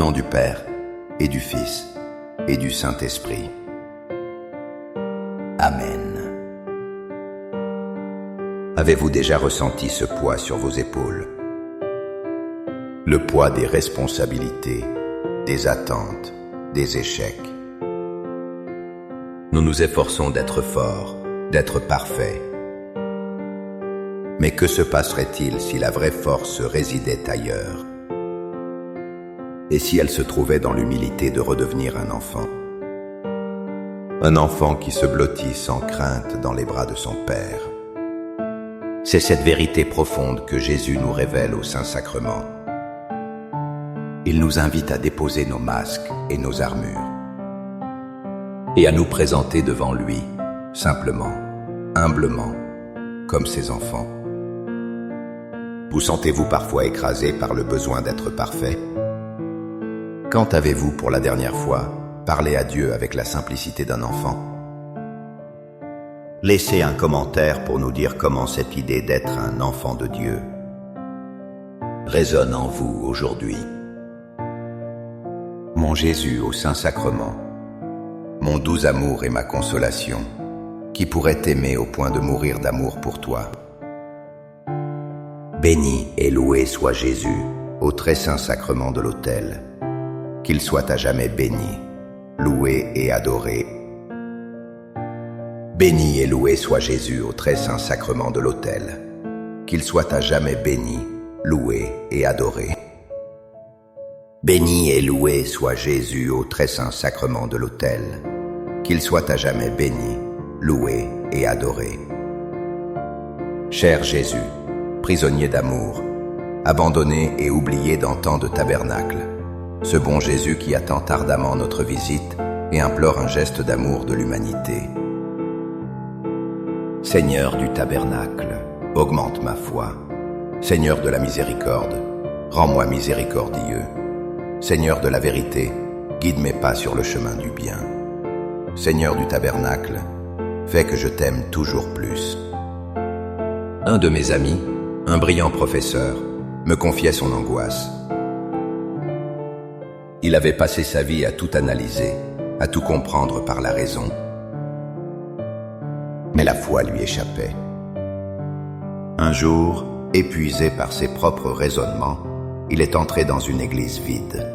nom du Père, et du Fils, et du Saint-Esprit. Amen. Avez-vous déjà ressenti ce poids sur vos épaules? Le poids des responsabilités, des attentes, des échecs. Nous nous efforçons d'être forts, d'être parfaits. Mais que se passerait-il si la vraie force résidait ailleurs? Et si elle se trouvait dans l'humilité de redevenir un enfant? Un enfant qui se blottit sans crainte dans les bras de son Père. C'est cette vérité profonde que Jésus nous révèle au Saint-Sacrement. Il nous invite à déposer nos masques et nos armures et à nous présenter devant lui, simplement, humblement, comme ses enfants. Vous sentez-vous parfois écrasé par le besoin d'être parfait? Quand avez-vous, pour la dernière fois, parlé à Dieu avec la simplicité d'un enfant? Laissez un commentaire pour nous dire comment cette idée d'être un enfant de Dieu résonne en vous aujourd'hui. Mon Jésus au Saint-Sacrement, mon doux amour et ma consolation, qui pourrait t'aimer au point de mourir d'amour pour toi. Béni et loué soit Jésus au très saint sacrement de l'autel, qu'il soit à jamais béni, loué et adoré. Béni et loué soit Jésus au très saint sacrement de l'autel, qu'il soit à jamais béni, loué et adoré. Béni et loué soit Jésus au très saint sacrement de l'autel, qu'il soit à jamais béni, loué et adoré. Cher Jésus, prisonnier d'amour, abandonné et oublié dans tant de tabernacles, ce bon Jésus qui attend ardemment notre visite et implore un geste d'amour de l'humanité. Seigneur du tabernacle, augmente ma foi. Seigneur de la miséricorde, rends-moi miséricordieux. Seigneur de la vérité, guide mes pas sur le chemin du bien. Seigneur du tabernacle, fais que je t'aime toujours plus. Un de mes amis, un brillant professeur, me confiait son angoisse. Il avait passé sa vie à tout analyser, à tout comprendre par la raison. Mais la foi lui échappait. Un jour, épuisé par ses propres raisonnements, il est entré dans une église vide.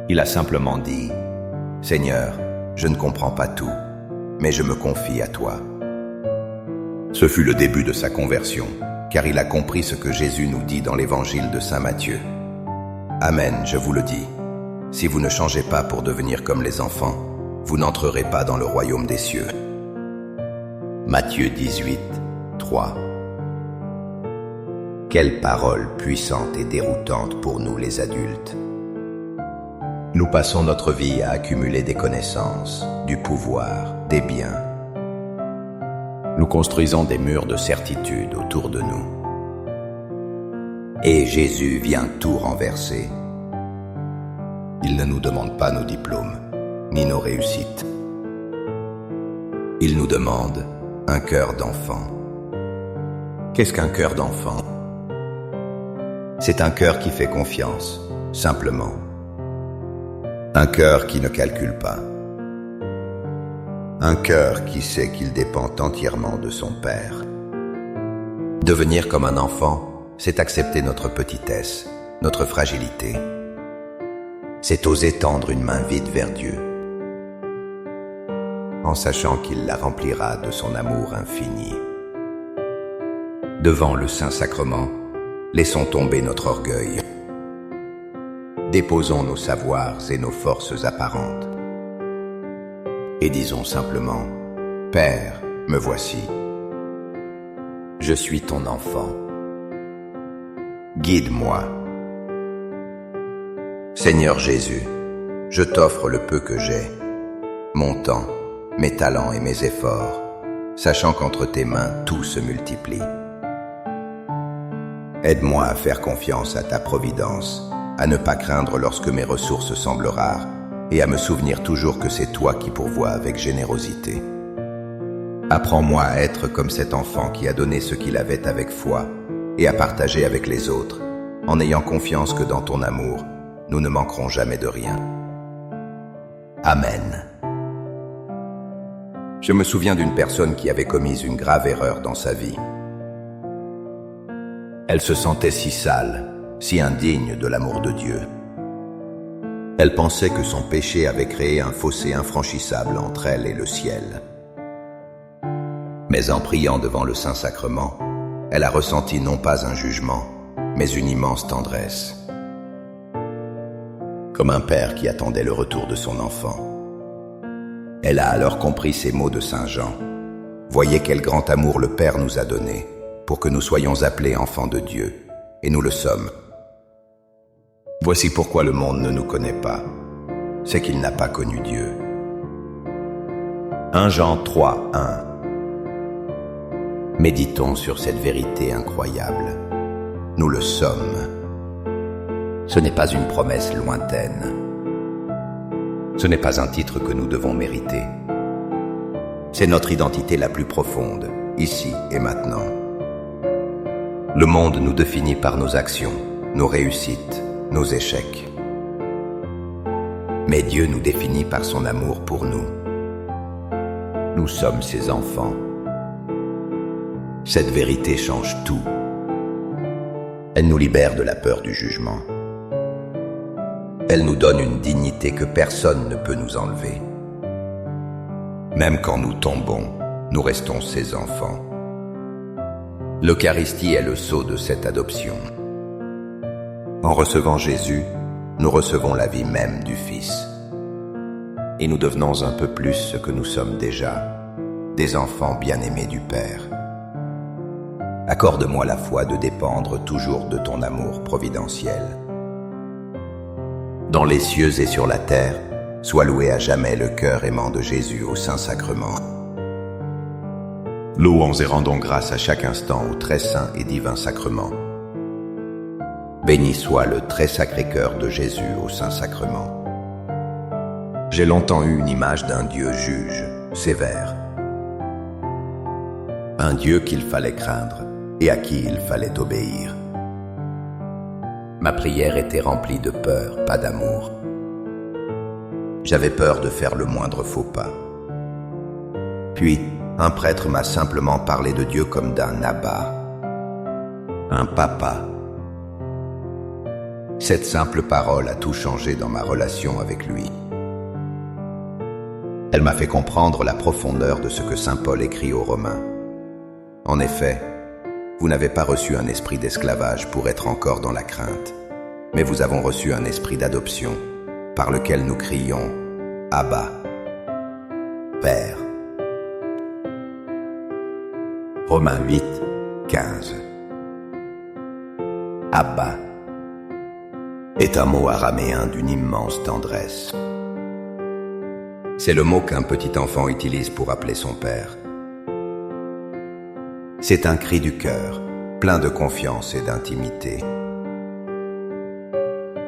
Il a simplement dit « Seigneur, je ne comprends pas tout, mais je me confie à toi. » Ce fut le début de sa conversion, car il a compris ce que Jésus nous dit dans l'évangile de saint Matthieu. Amen, je vous le dis, si vous ne changez pas pour devenir comme les enfants, vous n'entrerez pas dans le royaume des cieux. Matthieu 18, 3. Quelle parole puissante et déroutante pour nous les adultes. Nous passons notre vie à accumuler des connaissances, du pouvoir, des biens. Nous construisons des murs de certitude autour de nous. Et Jésus vient tout renverser. Il ne nous demande pas nos diplômes, ni nos réussites. Il nous demande un cœur d'enfant. Qu'est-ce qu'un cœur d'enfant? C'est un cœur qui fait confiance, simplement. Un cœur qui ne calcule pas. Un cœur qui sait qu'il dépend entièrement de son Père. Devenir comme un enfant, c'est accepter notre petitesse, notre fragilité. C'est oser tendre une main vide vers Dieu, en sachant qu'il la remplira de son amour infini. Devant le Saint-Sacrement, laissons tomber notre orgueil. Déposons nos savoirs et nos forces apparentes. Et disons simplement, Père, me voici. Je suis ton enfant. Guide-moi. Seigneur Jésus, je t'offre le peu que j'ai, mon temps, mes talents et mes efforts, sachant qu'entre tes mains tout se multiplie. Aide-moi à faire confiance à ta providence, à ne pas craindre lorsque mes ressources semblent rares, et à me souvenir toujours que c'est toi qui pourvois avec générosité. Apprends-moi à être comme cet enfant qui a donné ce qu'il avait avec foi, et à partager avec les autres, en ayant confiance que dans ton amour, nous ne manquerons jamais de rien. Amen. Je me souviens d'une personne qui avait commis une grave erreur dans sa vie. Elle se sentait si sale, si indigne de l'amour de Dieu. Elle pensait que son péché avait créé un fossé infranchissable entre elle et le ciel. Mais en priant devant le Saint-Sacrement, elle a ressenti non pas un jugement, mais une immense tendresse. Comme un père qui attendait le retour de son enfant. Elle a alors compris ces mots de Saint Jean. Voyez quel grand amour le Père nous a donné, pour que nous soyons appelés enfants de Dieu, et nous le sommes. Voici pourquoi le monde ne nous connaît pas, c'est qu'il n'a pas connu Dieu. 1 Jean 3, 1. Méditons sur cette vérité incroyable. Nous le sommes. Ce n'est pas une promesse lointaine. Ce n'est pas un titre que nous devons mériter. C'est notre identité la plus profonde, ici et maintenant. Le monde nous définit par nos actions, nos réussites, nos échecs. Mais Dieu nous définit par son amour pour nous. Nous sommes ses enfants. Cette vérité change tout. Elle nous libère de la peur du jugement. Elle nous donne une dignité que personne ne peut nous enlever. Même quand nous tombons, nous restons ses enfants. L'Eucharistie est le sceau de cette adoption. En recevant Jésus, nous recevons la vie même du Fils. Et nous devenons un peu plus ce que nous sommes déjà, des enfants bien-aimés du Père. Accorde-moi la foi de dépendre toujours de ton amour providentiel. Dans les cieux et sur la terre, soit loué à jamais le cœur aimant de Jésus au Saint-Sacrement. Louons et rendons grâce à chaque instant au très saint et divin sacrement. Béni soit le très sacré cœur de Jésus au Saint-Sacrement. J'ai longtemps eu une image d'un Dieu juge, sévère. Un Dieu qu'il fallait craindre et à qui il fallait obéir. Ma prière était remplie de peur, pas d'amour. J'avais peur de faire le moindre faux pas. Puis, un prêtre m'a simplement parlé de Dieu comme d'un Abba, un papa. Cette simple parole a tout changé dans ma relation avec lui. Elle m'a fait comprendre la profondeur de ce que saint Paul écrit aux Romains. En effet, vous n'avez pas reçu un esprit d'esclavage pour être encore dans la crainte, mais vous avez reçu un esprit d'adoption, par lequel nous crions « Abba, Père ». Romains 8, 15. Abba est un mot araméen d'une immense tendresse. C'est le mot qu'un petit enfant utilise pour appeler son père. C'est un cri du cœur, plein de confiance et d'intimité.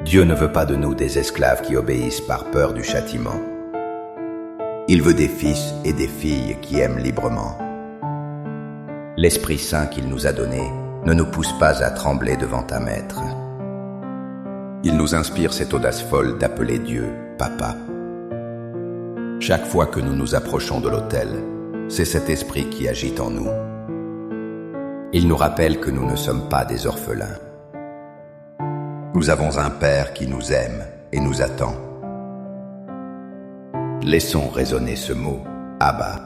Dieu ne veut pas de nous des esclaves qui obéissent par peur du châtiment. Il veut des fils et des filles qui aiment librement. L'Esprit Saint qu'il nous a donné ne nous pousse pas à trembler devant un maître. Il nous inspire cette audace folle d'appeler Dieu « Papa ». Chaque fois que nous nous approchons de l'autel, c'est cet esprit qui agit en nous. Il nous rappelle que nous ne sommes pas des orphelins. Nous avons un Père qui nous aime et nous attend. Laissons résonner ce mot « Abba »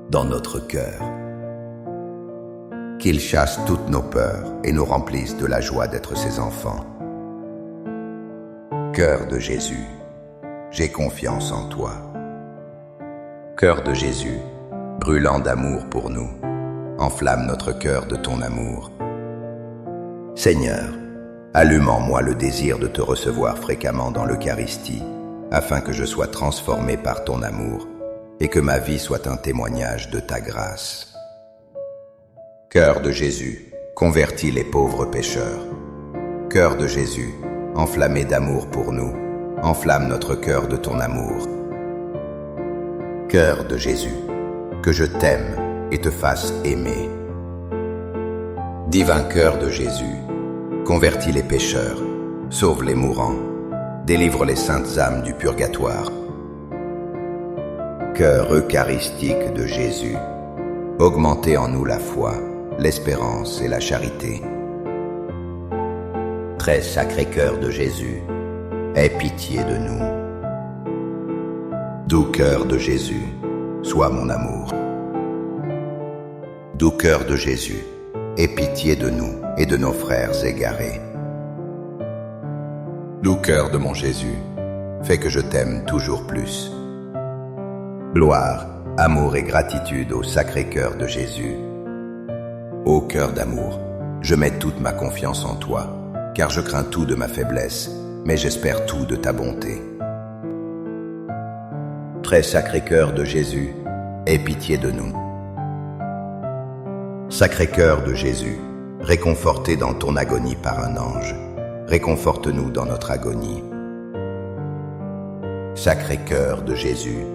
dans notre cœur. Qu'il chasse toutes nos peurs et nous remplisse de la joie d'être ses enfants. Cœur de Jésus, j'ai confiance en toi. Cœur de Jésus, brûlant d'amour pour nous, enflamme notre cœur de ton amour. Seigneur, allume en moi le désir de te recevoir fréquemment dans l'Eucharistie, afin que je sois transformé par ton amour et que ma vie soit un témoignage de ta grâce. Cœur de Jésus, convertis les pauvres pécheurs. Cœur de Jésus, enflammé d'amour pour nous, enflamme notre cœur de ton amour. Cœur de Jésus, que je t'aime et te fasse aimer. Divin cœur de Jésus, convertis les pécheurs, sauve les mourants, délivre les saintes âmes du purgatoire. Cœur eucharistique de Jésus, augmentez en nous la foi, l'espérance et la charité. Très sacré cœur de Jésus, aie pitié de nous. Doux cœur de Jésus, sois mon amour. Doux cœur de Jésus, aie pitié de nous et de nos frères égarés. Doux cœur de mon Jésus, fais que je t'aime toujours plus. Gloire, amour et gratitude au sacré cœur de Jésus. Ô cœur d'amour, je mets toute ma confiance en toi, car je crains tout de ma faiblesse, mais j'espère tout de ta bonté. Très sacré cœur de Jésus, aie pitié de nous. Sacré cœur de Jésus, réconforté dans ton agonie par un ange, réconforte-nous dans notre agonie. Sacré cœur de Jésus,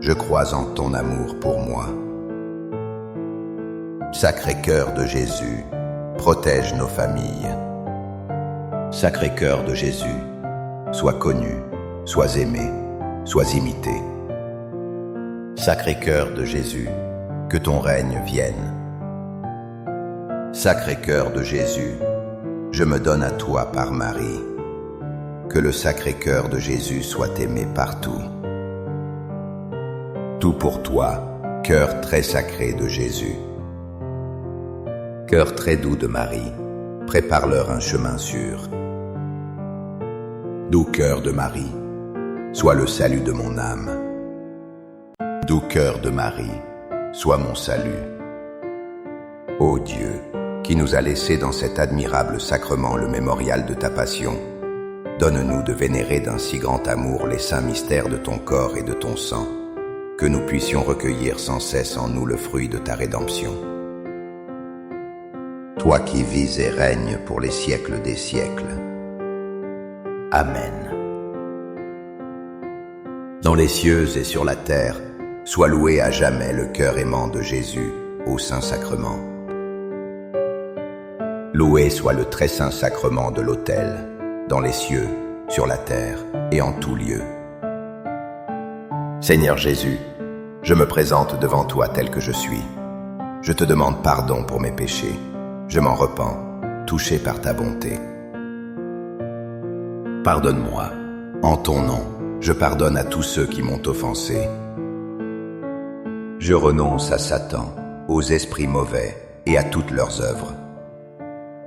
je crois en ton amour pour moi. Sacré cœur de Jésus, protège nos familles. Sacré cœur de Jésus, sois connu, sois aimé, sois imité. Sacré cœur de Jésus, que ton règne vienne. Sacré cœur de Jésus, je me donne à toi par Marie. Que le sacré cœur de Jésus soit aimé partout. Tout pour toi, cœur très sacré de Jésus. Cœur très doux de Marie, prépare-leur un chemin sûr. Doux cœur de Marie, sois le salut de mon âme. Doux cœur de Marie, sois mon salut. Ô Dieu, qui nous a laissé dans cet admirable sacrement le mémorial de ta passion, donne-nous de vénérer d'un si grand amour les saints mystères de ton corps et de ton sang, que nous puissions recueillir sans cesse en nous le fruit de ta rédemption. Toi qui vis et règnes pour les siècles des siècles. Amen. Dans les cieux et sur la terre, sois loué à jamais le cœur aimant de Jésus au Saint-Sacrement. Loué soit le très saint sacrement de l'autel, dans les cieux, sur la terre et en tout lieu. Seigneur Jésus, je me présente devant toi tel que je suis. Je te demande pardon pour mes péchés. Je m'en repens, touché par ta bonté. Pardonne-moi. En ton nom, je pardonne à tous ceux qui m'ont offensé. Je renonce à Satan, aux esprits mauvais et à toutes leurs œuvres.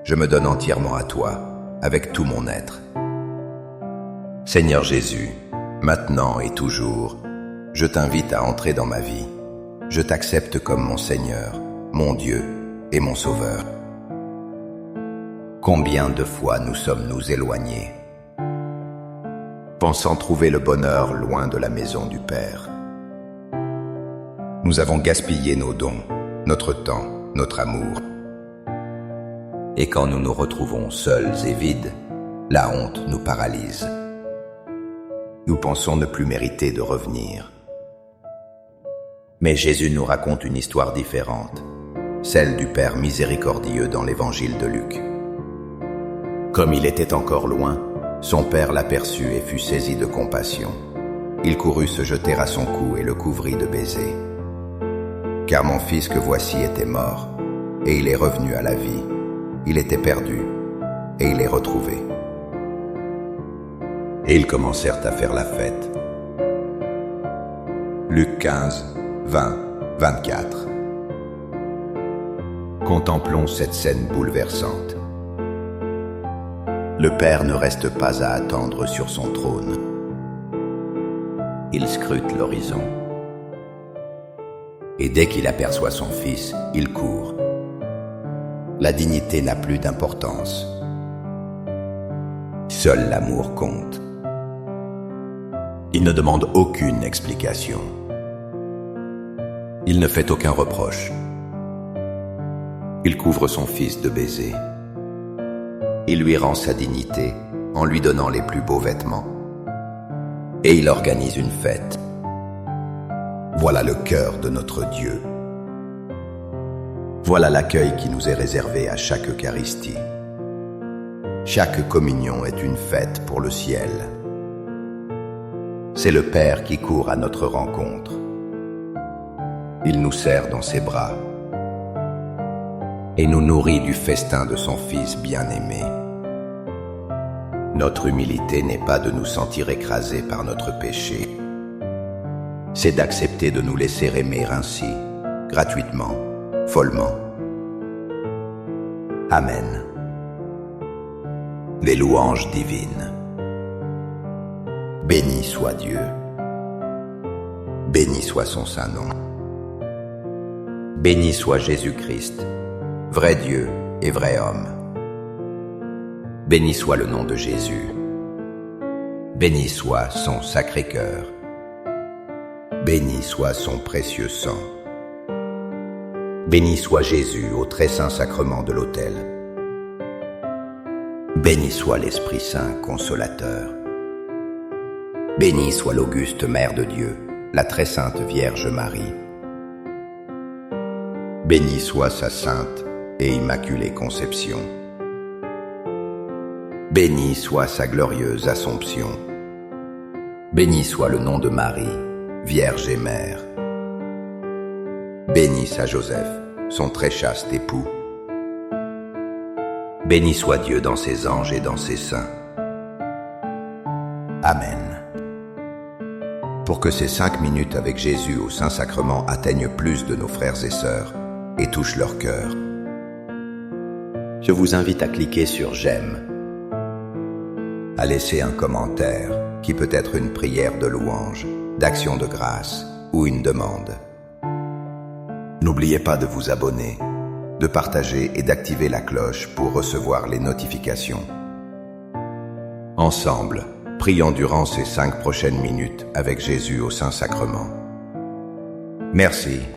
Je me donne entièrement à toi, avec tout mon être. Seigneur Jésus, maintenant et toujours, je t'invite à entrer dans ma vie. Je t'accepte comme mon Seigneur, mon Dieu et mon Sauveur. Combien de fois nous sommes-nous éloignés, pensant trouver le bonheur loin de la maison du Père. Nous avons gaspillé nos dons, notre temps, notre amour. Et quand nous nous retrouvons seuls et vides, la honte nous paralyse. Nous pensons ne plus mériter de revenir. Mais Jésus nous raconte une histoire différente, celle du Père miséricordieux dans l'évangile de Luc. Comme il était encore loin, son père l'aperçut et fut saisi de compassion. Il courut se jeter à son cou et le couvrit de baisers. Car mon fils que voici était mort, et il est revenu à la vie. Il était perdu, et il est retrouvé. Et ils commencèrent à faire la fête. Luc 15, 20, 24. Contemplons cette scène bouleversante. Le Père ne reste pas à attendre sur son trône. Il scrute l'horizon. Et dès qu'il aperçoit son Fils, il court. La dignité n'a plus d'importance. Seul l'amour compte. Il ne demande aucune explication. Il ne fait aucun reproche. Il couvre son Fils de baisers. Il lui rend sa dignité en lui donnant les plus beaux vêtements. Et il organise une fête. Voilà le cœur de notre Dieu. Voilà l'accueil qui nous est réservé à chaque Eucharistie. Chaque communion est une fête pour le ciel. C'est le Père qui court à notre rencontre. Il nous serre dans ses bras et nous nourrit du festin de son Fils bien-aimé. Notre humilité n'est pas de nous sentir écrasés par notre péché. C'est d'accepter de nous laisser aimer ainsi, gratuitement, follement. Amen. Les louanges divines. Béni soit Dieu. Béni soit son saint nom. Béni soit Jésus-Christ, vrai Dieu et vrai homme. Béni soit le nom de Jésus. Béni soit son sacré cœur. Béni soit son précieux sang. Béni soit Jésus au très saint sacrement de l'autel. Béni soit l'Esprit Saint consolateur. Béni soit l'auguste Mère de Dieu, la très sainte Vierge Marie. Béni soit sa sainte et immaculée conception. Béni soit sa glorieuse Assomption. Béni soit le nom de Marie, Vierge et Mère. Béni soit Joseph, son très chaste époux. Béni soit Dieu dans ses anges et dans ses saints. Amen. Pour que ces 5 minutes avec Jésus au Saint-Sacrement atteignent plus de nos frères et sœurs et touchent leur cœur, je vous invite à cliquer sur j'aime, à laisser un commentaire qui peut être une prière de louange, d'action de grâce ou une demande. N'oubliez pas de vous abonner, de partager et d'activer la cloche pour recevoir les notifications. Ensemble, prions durant ces 5 prochaines minutes avec Jésus au Saint-Sacrement. Merci.